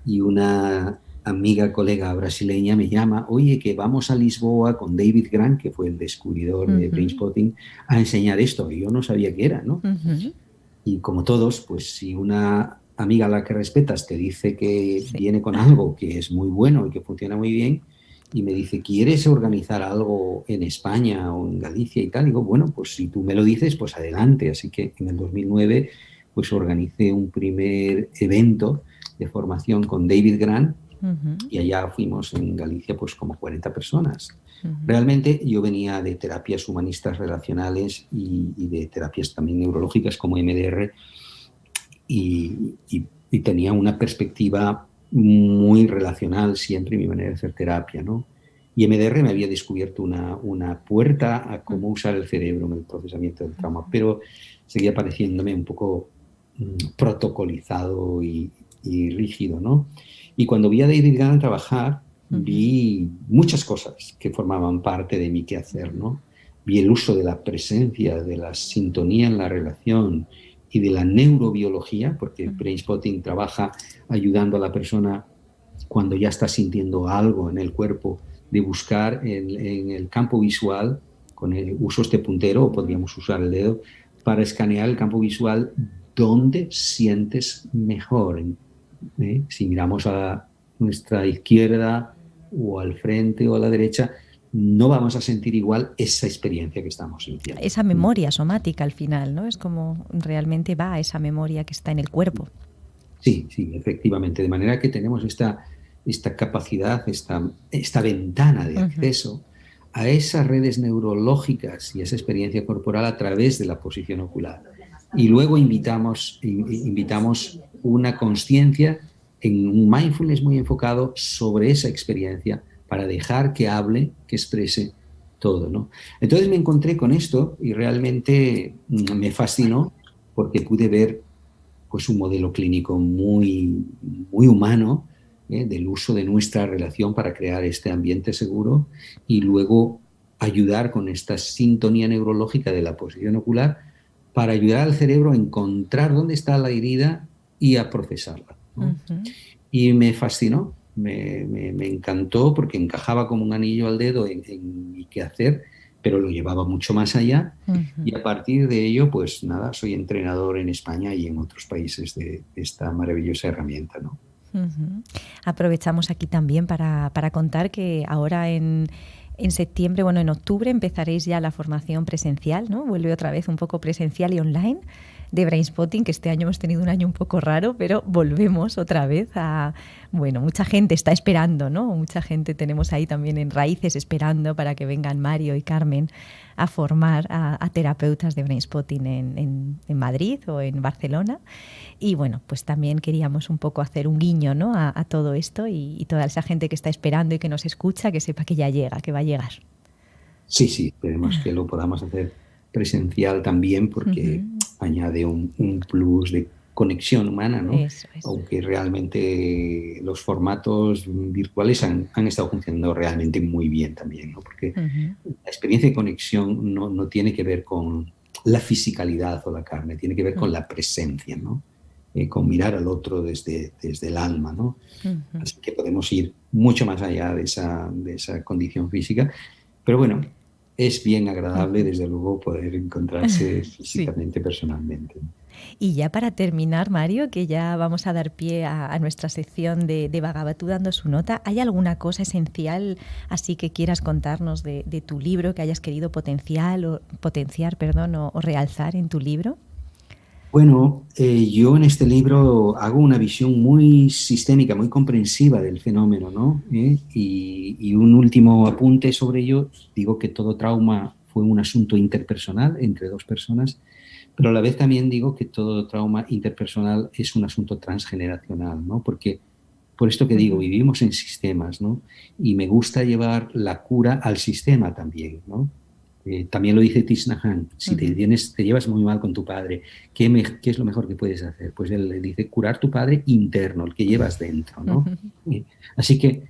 Speaker 2: y una amiga, colega brasileña me llama, oye, que vamos a Lisboa con David Grant, que fue el descubridor de Brainspotting, a enseñar esto. Y yo no sabía qué era, ¿no? Y como todos, pues si una amiga a la que respetas te dice que viene con algo que es muy bueno y que funciona muy bien, y me dice, ¿quieres organizar algo en España o en Galicia y tal? Digo, bueno, pues si tú me lo dices, pues adelante. Así que en el 2009 pues organicé un primer evento de formación con David Grant, y allá fuimos en Galicia pues como 40 personas. Realmente yo venía de terapias humanistas relacionales y de terapias también neurológicas como MDR, y tenía una perspectiva muy relacional siempre en mi manera de hacer terapia, ¿no? Y MDR me había descubierto una puerta a cómo usar el cerebro en el procesamiento del trauma, pero seguía pareciéndome un poco protocolizado y rígido, ¿no? Y cuando vi a David Gann trabajar, vi muchas cosas que formaban parte de mi quehacer, ¿no? Vi el uso de la presencia, de la sintonía en la relación y de la neurobiología, porque Brainspotting trabaja ayudando a la persona cuando ya está sintiendo algo en el cuerpo, de buscar en el campo visual, con el uso este puntero, o podríamos usar el dedo, para escanear el campo visual donde sientes mejor. Si miramos a nuestra izquierda o al frente o a la derecha, no vamos a sentir igual esa experiencia que estamos sintiendo.
Speaker 1: Esa memoria somática al final, ¿no? Es como realmente va a esa memoria que está en el cuerpo.
Speaker 2: Sí, sí, efectivamente. De manera que tenemos esta capacidad, esta ventana de acceso a esas redes neurológicas y esa experiencia corporal a través de la posición ocular. Y luego invitamos una consciencia en un mindfulness muy enfocado sobre esa experiencia para dejar que hable, que exprese todo, ¿no? Entonces me encontré con esto y realmente me fascinó, porque pude ver pues un modelo clínico muy, muy humano, del uso de nuestra relación para crear este ambiente seguro, y luego ayudar con esta sintonía neurológica de la posición ocular para ayudar al cerebro a encontrar dónde está la herida y a procesarla, ¿no? Y me fascinó, me encantó, porque encajaba como un anillo al dedo en mi quehacer, pero lo llevaba mucho más allá. Y a partir de ello, pues nada, soy entrenador en España y en otros países de esta maravillosa herramienta, ¿no?
Speaker 1: Aprovechamos aquí también para contar que ahora en septiembre, bueno, en octubre empezaréis ya la formación presencial, ¿no? Vuelve otra vez un poco presencial y online de Brainspotting, que este año hemos tenido un año un poco raro, pero volvemos otra vez a... Bueno, mucha gente está esperando, ¿no? Mucha gente tenemos ahí también en Raíces esperando para que vengan Mario y Carmen a formar a terapeutas de Brainspotting en Madrid o en Barcelona. Y bueno, pues también queríamos un poco hacer un guiño, ¿no?, a todo esto, y toda esa gente que está esperando y que nos escucha, que sepa que ya llega, que va a llegar.
Speaker 2: Sí, sí, esperemos que lo podamos hacer presencial también, porque añade un plus de conexión humana, ¿no?
Speaker 1: Eso es.
Speaker 2: Aunque realmente los formatos virtuales han estado funcionando realmente muy bien también, ¿no? Porque la experiencia de conexión no tiene que ver con la fisicalidad o la carne, tiene que ver con la presencia, ¿no? Con mirar al otro desde el alma, ¿no? Así que podemos ir mucho más allá de esa condición física. Pero bueno, es bien agradable, desde luego, poder encontrarse físicamente, personalmente.
Speaker 1: Y ya para terminar, Mario, que ya vamos a dar pie a nuestra sección de Bhagavatu dando su nota, ¿hay alguna cosa esencial así que quieras contarnos de tu libro, que hayas querido potenciar o realzar en tu libro?
Speaker 2: Bueno, yo en este libro hago una visión muy sistémica, muy comprensiva del fenómeno, ¿no? Y un último apunte sobre ello: digo que todo trauma fue un asunto interpersonal entre dos personas, pero a la vez también digo que todo trauma interpersonal es un asunto transgeneracional, ¿no? Porque Por esto que digo, vivimos en sistemas, ¿no? Y me gusta llevar la cura al sistema también, ¿no? También lo dice Thich Nhat Hanh, si te llevas muy mal con tu padre, ¿qué es lo mejor que puedes hacer? Pues él le dice curar tu padre interno, el que llevas dentro, ¿no? Así que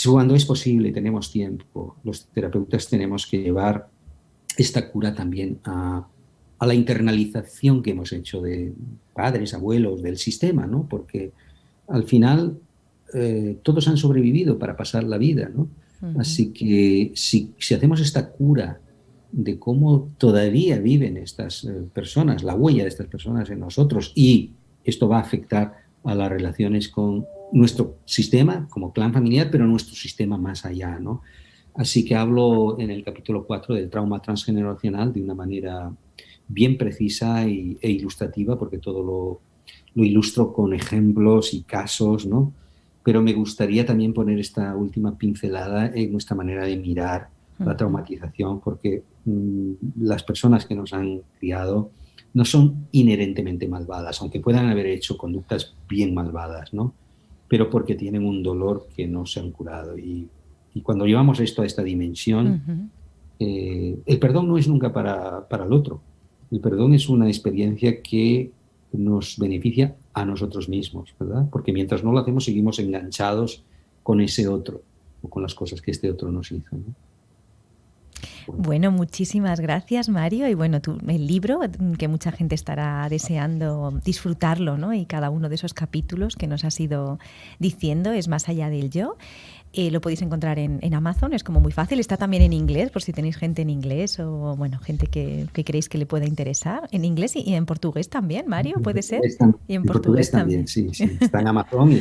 Speaker 2: cuando es posible, tenemos tiempo, los terapeutas tenemos que llevar esta cura también a la internalización que hemos hecho de padres, abuelos, del sistema, ¿no? Porque al final todos han sobrevivido para pasar la vida, ¿no? Así que si hacemos esta cura de cómo todavía viven estas personas, la huella de estas personas en nosotros, y esto va a afectar a las relaciones con nuestro sistema como clan familiar, pero nuestro sistema más allá, ¿no? Así que hablo en el capítulo 4 del trauma transgeneracional de una manera bien precisa e ilustrativa, porque todo lo ilustro con ejemplos y casos, ¿no? Pero me gustaría también poner esta última pincelada en nuestra manera de mirar la traumatización, porque las personas que nos han criado no son inherentemente malvadas, aunque puedan haber hecho conductas bien malvadas, ¿no? Pero porque tienen un dolor que no se han curado. Y cuando llevamos esto a esta dimensión, el perdón no es nunca para el otro. El perdón es una experiencia que nos beneficia a nosotros mismos, ¿verdad? Porque mientras no lo hacemos seguimos enganchados con ese otro o con las cosas que este otro nos hizo, ¿no?
Speaker 1: Bueno, muchísimas gracias, Mario. Y bueno, el libro, que mucha gente estará deseando disfrutarlo, ¿no? Y cada uno de esos capítulos que nos has ido diciendo es Más allá del yo. Lo podéis encontrar en Amazon, es como muy fácil. Está también en inglés, por si tenéis gente en inglés o, bueno, gente que creéis que le pueda interesar. En inglés y en portugués también, Mario, ¿puede ser?
Speaker 2: Y en portugués también, sí. Está en Amazon y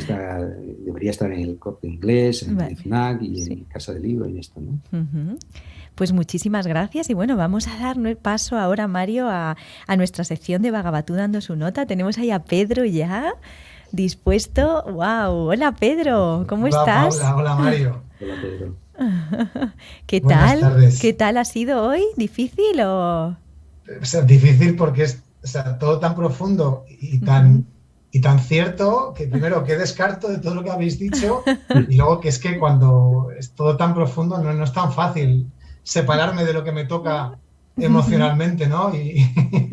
Speaker 2: debería estar en el Corte Inglés, en el FNAC y en Casa del Libro y en esto, ¿no?
Speaker 1: Pues muchísimas gracias y bueno, vamos a dar paso ahora, Mario, a nuestra sección de Bhagavatų dando su nota. Tenemos ahí a Pedro ya dispuesto. ¡Wow! Hola, Pedro, ¿cómo estás?
Speaker 3: Paula, hola, Mario.
Speaker 2: Hola, Pedro.
Speaker 1: ¿Qué
Speaker 3: Buenas
Speaker 1: tal?
Speaker 3: tardes.
Speaker 1: ¿Qué tal ha sido hoy? ¿Difícil o...?
Speaker 3: O sea, difícil porque es todo tan profundo y tan cierto que primero que descarto de todo lo que habéis dicho y luego que es que cuando es todo tan profundo no es tan fácil separarme de lo que me toca emocionalmente, ¿no?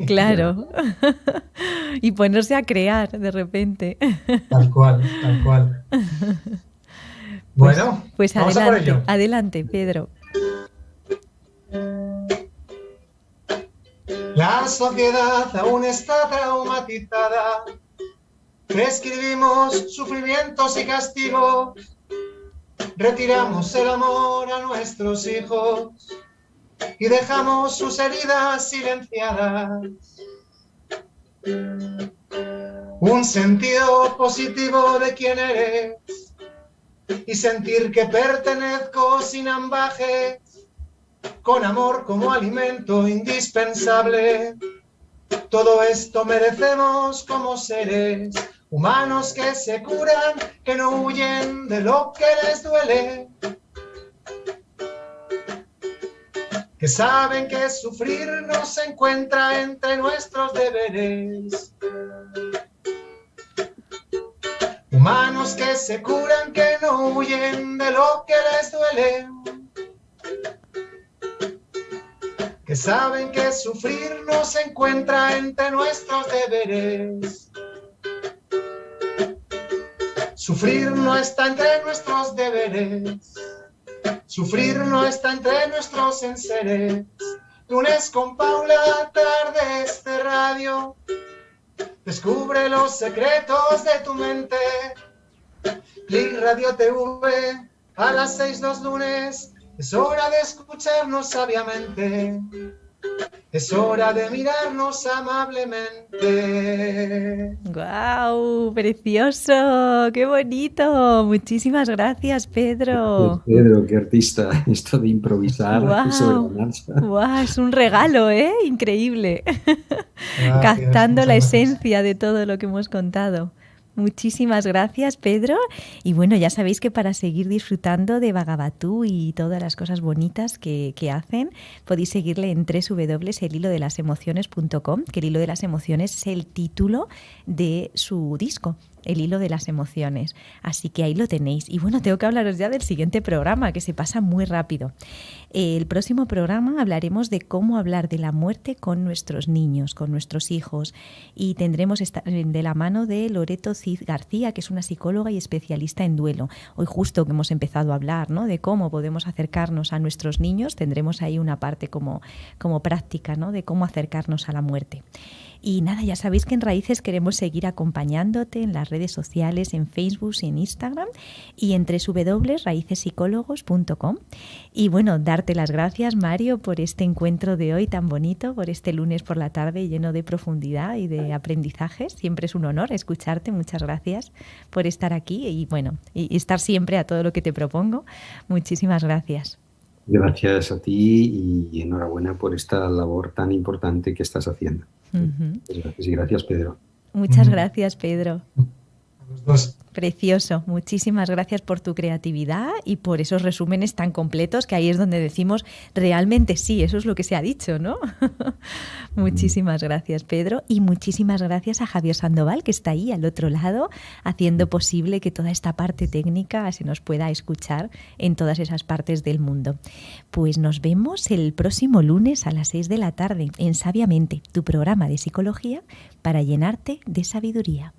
Speaker 1: Claro. Y ponerse a crear de repente.
Speaker 3: Tal cual, tal cual. Bueno,
Speaker 1: pues
Speaker 3: vamos
Speaker 1: adelante,
Speaker 3: a por ello.
Speaker 1: Adelante, Pedro.
Speaker 3: La sociedad aún está traumatizada. Prescribimos sufrimientos y castigos. Retiramos el amor a nuestros hijos y dejamos sus heridas silenciadas. Un sentido positivo de quién eres y sentir que pertenezco sin ambajes, con amor como alimento indispensable. Todo esto merecemos como seres humanos que se curan, que no huyen de lo que les duele, que saben que sufrir no se encuentra entre nuestros deberes. Humanos que se curan, que no huyen de lo que les duele, que saben que sufrir no se encuentra entre nuestros deberes. Sufrir no está entre nuestros deberes. Sufrir no está entre nuestros enseres. Lunes con Paula, tardes de radio. Descubre los secretos de tu mente. Click Radio TV a las 6 los lunes. Es hora de escucharnos sabiamente. Es hora de mirarnos amablemente.
Speaker 1: ¡Guau! ¡Precioso! ¡Qué bonito! Muchísimas gracias, Pedro.
Speaker 2: Pues Pedro, qué artista. Esto de improvisar sobre la marcha.
Speaker 1: ¡Guau! Es un regalo, ¿eh? Increíble.
Speaker 3: Gracias,
Speaker 1: Captando la
Speaker 3: gracias.
Speaker 1: esencia de todo lo que hemos contado. Muchísimas gracias, Pedro. Y bueno, ya sabéis que para seguir disfrutando de Bhagavatų y todas las cosas bonitas que hacen, podéis seguirle en www.elhilodelasemociones.com, que El hilo de las emociones es el título de su disco, el hilo de las emociones. Así que ahí lo tenéis. Y bueno, tengo que hablaros ya del siguiente programa, que se pasa muy rápido. El próximo programa hablaremos de cómo hablar de la muerte con nuestros niños, con nuestros hijos, y tendremos de la mano de Loreto Cid García, que es una psicóloga y especialista en duelo. Hoy justo que hemos empezado a hablar, ¿no?, de cómo podemos acercarnos a nuestros niños, tendremos ahí una parte como práctica, ¿no?, de cómo acercarnos a la muerte. Y nada, ya sabéis que en Raíces queremos seguir acompañándote en las redes sociales, en Facebook y en Instagram, y en www.raicespsicólogos.com. Y bueno, darte las gracias, Mario, por este encuentro de hoy tan bonito, por este lunes por la tarde lleno de profundidad y de aprendizajes. Siempre es un honor escucharte. Muchas gracias por estar aquí y bueno, y estar siempre a todo lo que te propongo. Muchísimas gracias.
Speaker 4: Gracias a ti y enhorabuena por esta labor tan importante que estás haciendo. Gracias y gracias, Pedro.
Speaker 1: Muchas gracias, Pedro.
Speaker 3: A los dos.
Speaker 1: Precioso. Muchísimas gracias por tu creatividad y por esos resúmenes tan completos, que ahí es donde decimos realmente sí, eso es lo que se ha dicho, ¿no? Muchísimas gracias, Pedro, y muchísimas gracias a Javier Sandoval, que está ahí al otro lado, haciendo posible que toda esta parte técnica se nos pueda escuchar en todas esas partes del mundo. Pues nos vemos el próximo lunes a las 6 de la tarde en Sabiamente, tu programa de psicología para llenarte de sabiduría.